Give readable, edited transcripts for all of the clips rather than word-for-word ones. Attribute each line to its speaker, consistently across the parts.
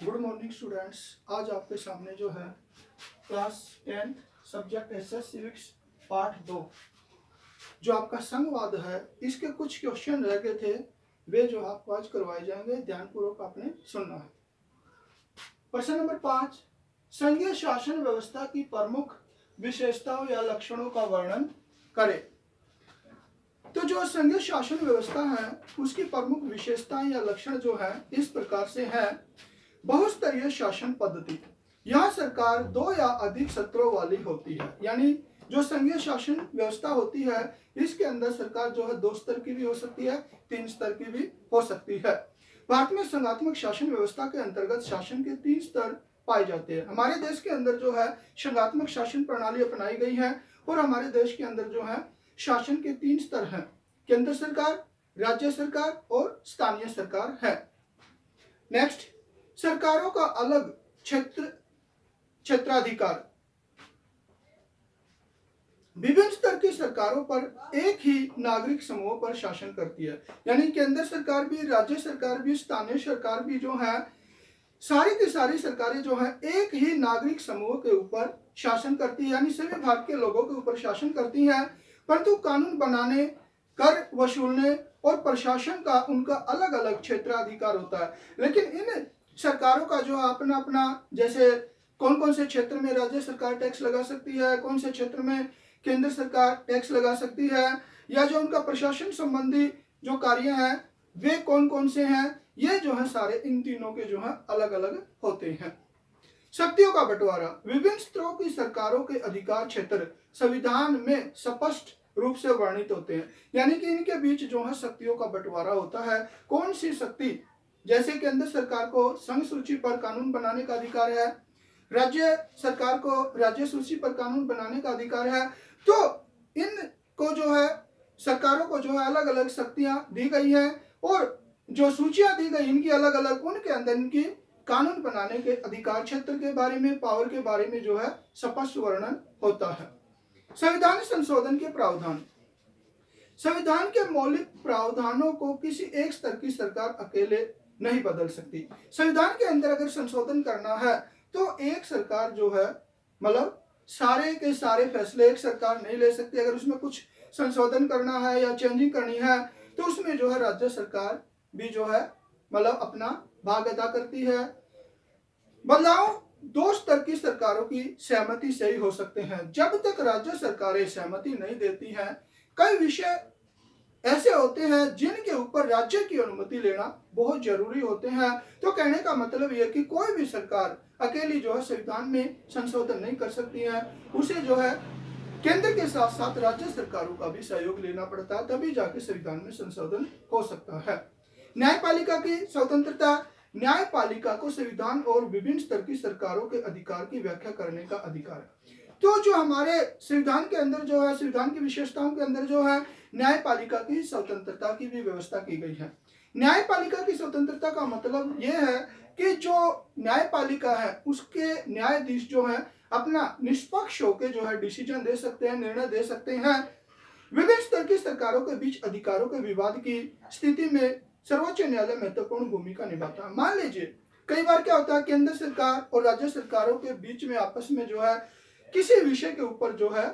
Speaker 1: Good morning students. आज आपके सामने जो है class 10th subject SS civics part 2 जो आपका संघवाद है, इसके कुछ क्वेश्चन रह गए थे, वे जो आपको आज करवाए जाएंगे। ध्यानपूर्वक आपने सुनना है। प्रश्न नंबर 5, संघीय शासन व्यवस्था की प्रमुख विशेषताओं या लक्षणों का वर्णन करें। तो जो संघीय शासन व्यवस्था है उसकी प्रमुख विशेषताएं या लक्षण जो है इस प्रकार से है। बहुस्तरीय शासन पद्धति, यहाँ सरकार 2 या अधिक सत्रों वाली होती है। यानी जो संघीय शासन व्यवस्था होती है इसके अंदर सरकार जो है 2 स्तर की भी हो सकती है, 3 स्तर की भी हो सकती है। भारत में संघात्मक शासन व्यवस्था के अंतर्गत शासन के 3 स्तर पाए जाते हैं। हमारे देश के अंदर जो है संघात्मक शासन प्रणाली अपनाई गई है और हमारे देश के अंदर जो है शासन के 3 स्तर हैं, केंद्र सरकार, राज्य सरकार और स्थानीय सरकार है। नेक्स्ट, सरकारों का अलग क्षेत्राधिकार, विभिन्न स्तर की सरकारों पर एक ही नागरिक समूह पर शासन करती है। यानी केंद्र सरकार भी, राज्य सरकार भी, स्थानीय सरकार भी जो है, सारी की सारी सरकारें जो है एक ही नागरिक समूह के ऊपर शासन करती है, यानी सभी भारत के लोगों के ऊपर शासन करती है। परंतु कानून बनाने, कर वसूलने और प्रशासन का उनका अलग अलग क्षेत्राधिकार होता है। लेकिन इन सरकारों का जो अपना अपना, जैसे कौन कौन से क्षेत्र में राज्य सरकार टैक्स लगा सकती है, कौन से क्षेत्र में केंद्र सरकार टैक्स लगा सकती है, या जो उनका प्रशासन संबंधी जो कार्य हैं वे कौन कौन से हैं, ये जो है सारे इन तीनों के जो है अलग अलग होते हैं। शक्तियों का बंटवारा, विभिन्न स्तरों की सरकारों के अधिकार क्षेत्र संविधान में स्पष्ट रूप से वर्णित होते हैं। यानी कि इनके बीच जो है शक्तियों का बंटवारा होता है। कौन सी शक्ति, जैसे केंद्र सरकार को संघ सूची पर कानून बनाने का अधिकार है, राज्य सरकार को राज्य सूची पर कानून बनाने का अधिकार है। तो इनको जो है सरकारों को जो है अलग अलग शक्तियां दी गई हैं और जो सूचियां दी गई इनकी अलग अलग, उनके अंदर इनकी कानून बनाने के अधिकार क्षेत्र के बारे में, पावर के बारे में जो है स्पष्ट वर्णन होता है। संविधान संशोधन के प्रावधान, संविधान के मौलिक प्रावधानों को किसी एक स्तर की सरकार अकेले नहीं बदल सकती। संविधान के अंदर अगर संशोधन करना है तो एक सरकार जो है, मतलब सारे के सारे फैसले एक सरकार नहीं ले सकती। अगर उसमें कुछ संशोधन करना है या चेंजिंग करनी है तो उसमें जो है राज्य सरकार भी जो है मतलब अपना भाग अदा करती है। बदलाव 2 स्तर की सरकारों की सहमति से ही हो सकते हैं। जब तक राज्य सरकारें सहमति नहीं देती हैं, कई विषय ऐसे होते हैं जिनके ऊपर राज्य की अनुमति लेना बहुत जरूरी होते हैं। तो कहने का मतलब यह कि कोई भी सरकार अकेली जो है संविधान में संशोधन नहीं कर सकती है, उसे जो है केंद्र के साथ साथ राज्य सरकारों का भी सहयोग लेना पड़ता है, तभी जाके संविधान में संशोधन हो सकता है। न्यायपालिका की स्वतंत्रता, न्यायपालिका को संविधान और विभिन्न स्तर की सरकारों के अधिकार की व्याख्या करने का अधिकार है। तो जो हमारे संविधान के अंदर जो है, संविधान की विशेषताओं के अंदर जो है न्यायपालिका की स्वतंत्रता की भी व्यवस्था की गई है। न्यायपालिका की स्वतंत्रता का मतलब यह है कि जो न्यायपालिका है उसके न्यायाधीश जो है अपना निष्पक्ष होकर जो है डिसीजन दे सकते हैं, निर्णय दे सकते हैं। विभिन्न स्तर की सरकारों के बीच अधिकारों के विवाद की स्थिति में सर्वोच्च न्यायालय महत्वपूर्ण भूमिका निभाता है। मान लीजिए कई बार क्या होता है, केंद्र सरकार और राज्य सरकारों के बीच में आपस में जो है किसी विषय के ऊपर जो है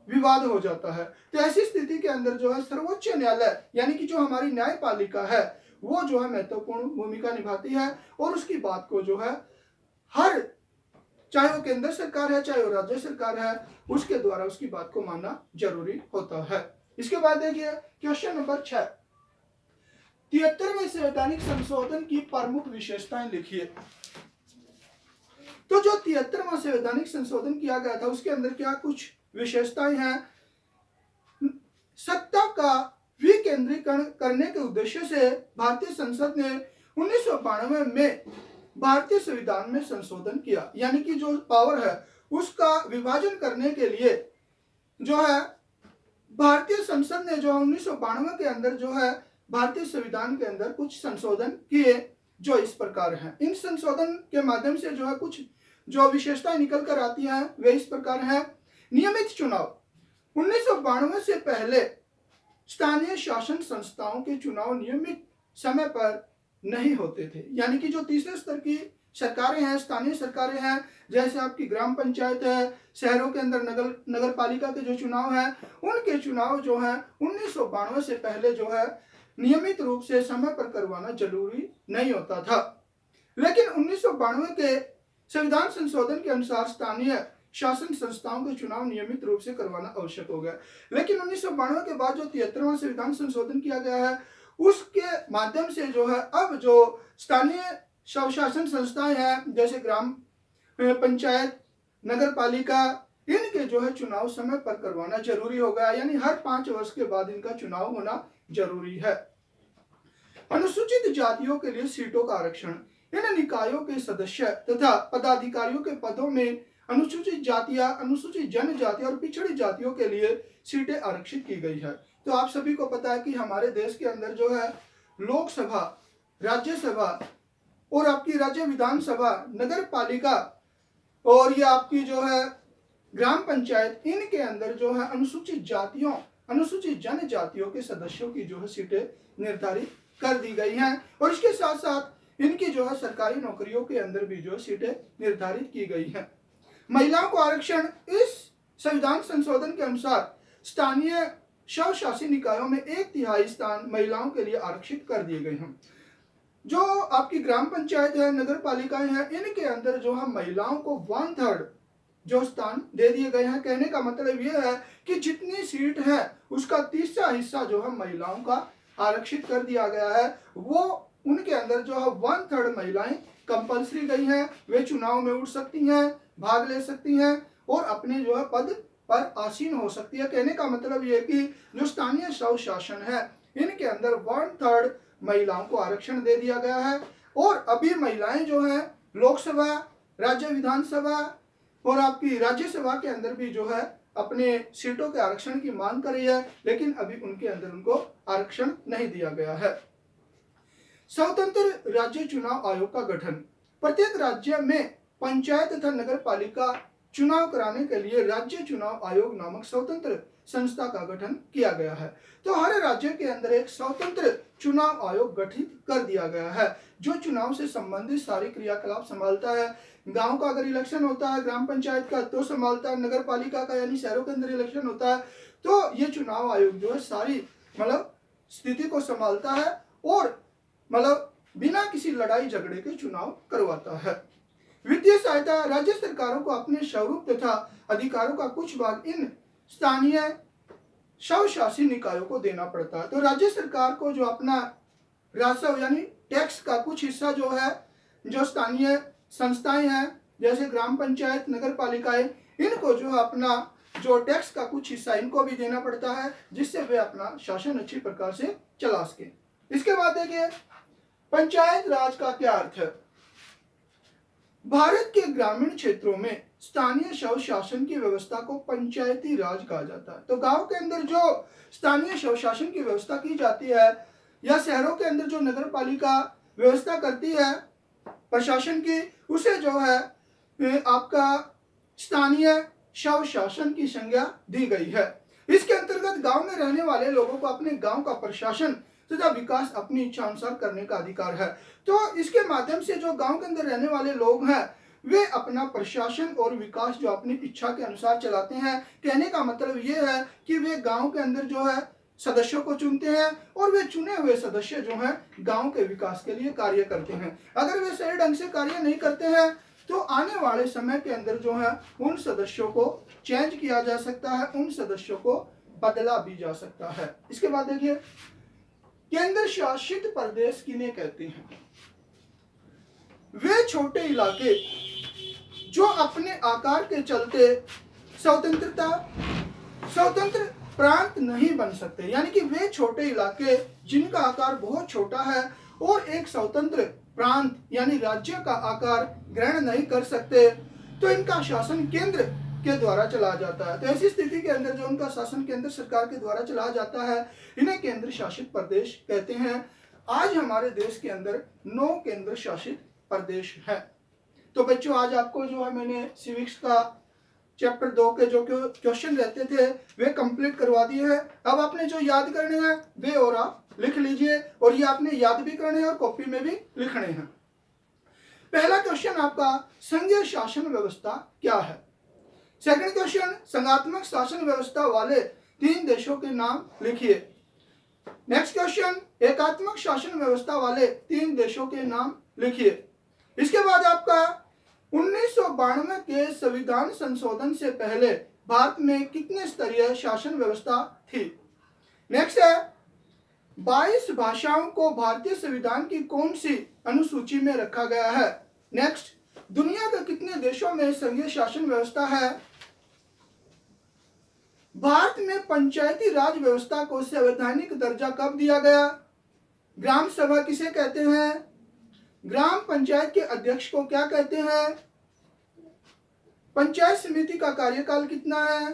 Speaker 1: विवाद हो जाता है। तो ऐसी स्थिति के अंदर जो है सर्वोच्च न्यायालय यानी कि जो हमारी न्यायपालिका है वो जो है महत्वपूर्ण भूमिका निभाती है और उसकी बात को जो है हर, चाहे वो केंद्र सरकार है चाहे वो राज्य सरकार है, उसके द्वारा उसकी बात को मानना जरूरी होता है। इसके बाद देखिए क्वेश्चन नंबर 6, 73वें संवैधानिक संशोधन की प्रमुख विशेषताएं लिखिए। तो जो 73वां संवैधानिक संशोधन किया गया था उसके अंदर क्या कुछ विशेषताएं हैं। सत्ता का विकेंद्रीकरण करने के उद्देश्य से भारतीय संसद ने 1992 में भारतीय संविधान में संशोधन किया। यानी कि जो पावर है उसका विभाजन करने के लिए जो है भारतीय संसद ने जो 1992 के अंदर जो है भारतीय संविधान के अंदर कुछ संशोधन किए जो इस प्रकार हैं। इन संशोधन के माध्यम से जो है कुछ जो विशेषताएं निकल कर आती हैं वे इस प्रकार हैं। नियमित चुनाव, 1992 से पहले स्थानीय शासन संस्थाओं के चुनाव नियमित समय पर नहीं होते थे। यानी कि जो तीसरे स्तर की सरकारें हैं, स्थानीय सरकारें हैं, जैसे आपकी ग्राम पंचायत है, शहरों के अंदर नगर पालिका के जो चुनाव हैं, उनके चुनाव जो हैं 1992 से पहले जो है नियमित रूप से समय पर करवाना जरूरी नहीं होता था। लेकिन 1992 के संविधान संशोधन के अनुसार स्थानीय शासन संस्थाओं के चुनाव नियमित रूप से करवाना आवश्यक हो गया। लेकिन 1992 के बाद जो 73वां संविधान संशोधन किया गया है, उसके माध्यम से जो है अब जो स्थानीय स्वशासन संस्थाएं हैं, जैसे ग्राम पंचायत, नगर पालिका, इनके जो है चुनाव समय पर करवाना जरूरी हो गया, यानी हर 5 वर्ष के बाद इनका चुनाव होना जरूरी है। अनुसूचित जातियों के लिए सीटों का आरक्षण। इन निकायों के सदस्य तथा पदाधिकारियों के पदों में अनुसूचित जातियां, अनुसूचित जनजाति और पिछड़ी जातियों के लिए सीटें आरक्षित की गई है। तो आप सभी को पता है कि हमारे देश के अंदर जो है लोकसभा, राज्यसभा और आपकी राज्य विधानसभा, नगर पालिका और ये आपकी जो है ग्राम पंचायत, इनके अंदर जो है अनुसूचित जातियों, अनुसूचित जनजातियों के सदस्यों की जो है सीटें निर्धारित कर दी गई हैं। और इसके साथ साथ इनकी जो है सरकारी नौकरियों के अंदर भी जो सीटें निर्धारित की गई हैं। महिलाओं को आरक्षण। इस संविधान संशोधन के अनुसार स्थानीय स्वशासी निकायों में 1/3 स्थान महिलाओं के लिए आरक्षित कर दिए गए हैं। जो आपकी ग्राम पंचायत है, नगर पालिकाएं हैं, इनके अंदर जो है महिलाओं को 1/3 जो स्थान दे दिए गए हैं। कहने का मतलब यह है कि जितनी सीट है उसका 3रा हिस्सा जो है महिलाओं का आरक्षित कर दिया गया है। वो उनके अंदर जो है 1/3 महिलाएं कंपल्सरी गई हैं, वे चुनाव में उठ सकती हैं, भाग ले सकती हैं और अपने जो है पद पर आसीन हो सकती है। कहने का मतलब ये कि जो स्थानीय स्वशासन है, इनके अंदर 1/3 महिलाओं को आरक्षण दे दिया गया है। और अभी महिलाएं जो है लोकसभा, राज्य विधानसभा और आपकी राज्यसभा के अंदर भी जो है अपने सीटों के आरक्षण की मांग कर रही है, लेकिन अभी उनके अंदर उनको आरक्षण नहीं दिया गया है। स्वतंत्र राज्य चुनाव आयोग का गठन। प्रत्येक राज्य में पंचायत तथा नगर पालिका चुनाव कराने के लिए राज्य चुनाव आयोग नामक स्वतंत्र संस्था का गठन किया गया है। तो हर राज्य के अंदर एक स्वतंत्र चुनाव आयोग गठित कर दिया गया है, जो चुनाव से संबंधित सारी क्रियाकलाप संभालता है। गांव का अगर इलेक्शन होता है, ग्राम पंचायत का तो संभालता है, नगर पालिका का यानी शहरों के अंदर इलेक्शन होता है, तो ये चुनाव आयोग जो है सारी स्थिति को संभालता है और बिना किसी लड़ाई झगड़े के चुनाव करवाता है। वित्तीय सहायता। राज्य सरकारों को अपने स्वरूप तथा अधिकारों का कुछ भाग इन स्थानीय स्वशासी निकायों को देना पड़ता है। तो राज्य सरकार को जो अपना राजस्व यानी टैक्स का कुछ हिस्सा जो है, जो स्थानीय संस्थाएं हैं जैसे ग्राम पंचायत, नगर पालिकाएं, इनको जो है अपना जो टैक्स का कुछ हिस्सा इनको भी देना पड़ता है, जिससे वे अपना शासन अच्छी प्रकार से चला सके। इसके बाद देखिए पंचायत राज का क्या अर्थ है। भारत के ग्रामीण क्षेत्रों में स्थानीय स्वशासन की व्यवस्था को पंचायती राज कहा जाता है। तो गांव के अंदर जो स्थानीय स्वशासन की व्यवस्था की जाती है या शहरों के अंदर जो नगर पालिका व्यवस्था करती है प्रशासन की, उसे जो है आपका स्थानीय स्वशासन की संज्ञा दी गई है। इसके अंतर्गत गांव में रहने वाले लोगों को अपने गांव का प्रशासन तथा विकास अपनी इच्छा अनुसार करने का अधिकार है। तो इसके माध्यम से जो गांव के अंदर रहने वाले लोग हैं, वे अपना प्रशासन और विकास जो अपनी इच्छा के अनुसार चलाते हैं। कहने का मतलब ये है कि वे गांव के अंदर जो है सदस्यों को चुनते हैं और वे चुने हुए सदस्य जो हैं गांव के विकास के लिए कार्य करते हैं। अगर वे सही ढंग से कार्य नहीं करते हैं तो आने वाले समय के अंदर जो है उन सदस्यों को चेंज किया जा सकता है, उन सदस्यों को बदला भी जा सकता है। इसके बाद देखिए केंद्र शासित प्रदेश किन्हें कहते हैं। वे छोटे इलाके जो अपने आकार के चलते स्वतंत्र प्रांत नहीं बन सकते, यानी कि वे छोटे इलाके जिनका आकार बहुत छोटा है और एक स्वतंत्र प्रांत यानी राज्य का आकार ग्रहण नहीं कर सकते, तो इनका शासन केंद्र के द्वारा चला जाता है। तो ऐसी स्थिति के अंदर जो उनका शासन केंद्र सरकार के द्वारा चला जाता है, इन्हें केंद्र शासित प्रदेश कहते हैं। आज हमारे देश के अंदर 9 केंद्र शासित प्रदेश है। तो बच्चों आज आपको जो है मैंने सिविक्स का चैप्टर 2 के जो क्वेश्चन रहते थे वे कंप्लीट करवा दिए हैं। अब आपने जो याद करने हैं वे और आप लिख लीजिए, और ये आपने याद भी करने हैं और कॉपी में भी लिखने हैं। पहला क्वेश्चन आपका, संघीय शासन व्यवस्था क्या है। सेकंड क्वेश्चन, संघात्मक शासन व्यवस्था वाले 3 देशों के नाम लिखिए। नेक्स्ट क्वेश्चन, एकात्मक शासन व्यवस्था वाले 3 देशों के नाम लिखिए। इसके बाद आपका 1992 के संविधान संशोधन से पहले भारत में कितने स्तरीय शासन व्यवस्था थी। नेक्स्ट है, 22 भाषाओं को भारतीय संविधान की कौन सी अनुसूची में रखा गया है। नेक्स्ट, दुनिया के कितने देशों में संघीय शासन व्यवस्था है। भारत में पंचायती राज व्यवस्था को संवैधानिक दर्जा कब दिया गया। ग्राम सभा किसे कहते हैं। ग्राम पंचायत के अध्यक्ष को क्या कहते हैं। पंचायत समिति का कार्यकाल कितना है।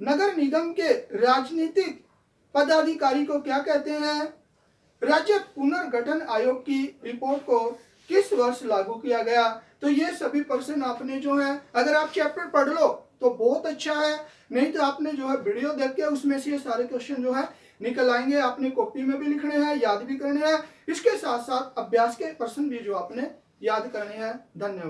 Speaker 1: नगर निगम के राजनीतिक पदाधिकारी को क्या कहते हैं। राज्य पुनर्गठन आयोग की रिपोर्ट को किस वर्ष लागू किया गया। तो ये सभी प्रश्न आपने जो है, अगर आप चैप्टर पढ़ लो तो बहुत अच्छा है, नहीं तो आपने जो है वीडियो देख के उसमें से ये सारे क्वेश्चन जो है निकल आएंगे। आपने कॉपी में भी लिखने हैं, याद भी करने हैं, इसके साथ साथ अभ्यास के प्रश्न भी जो आपने याद करने हैं। धन्यवाद।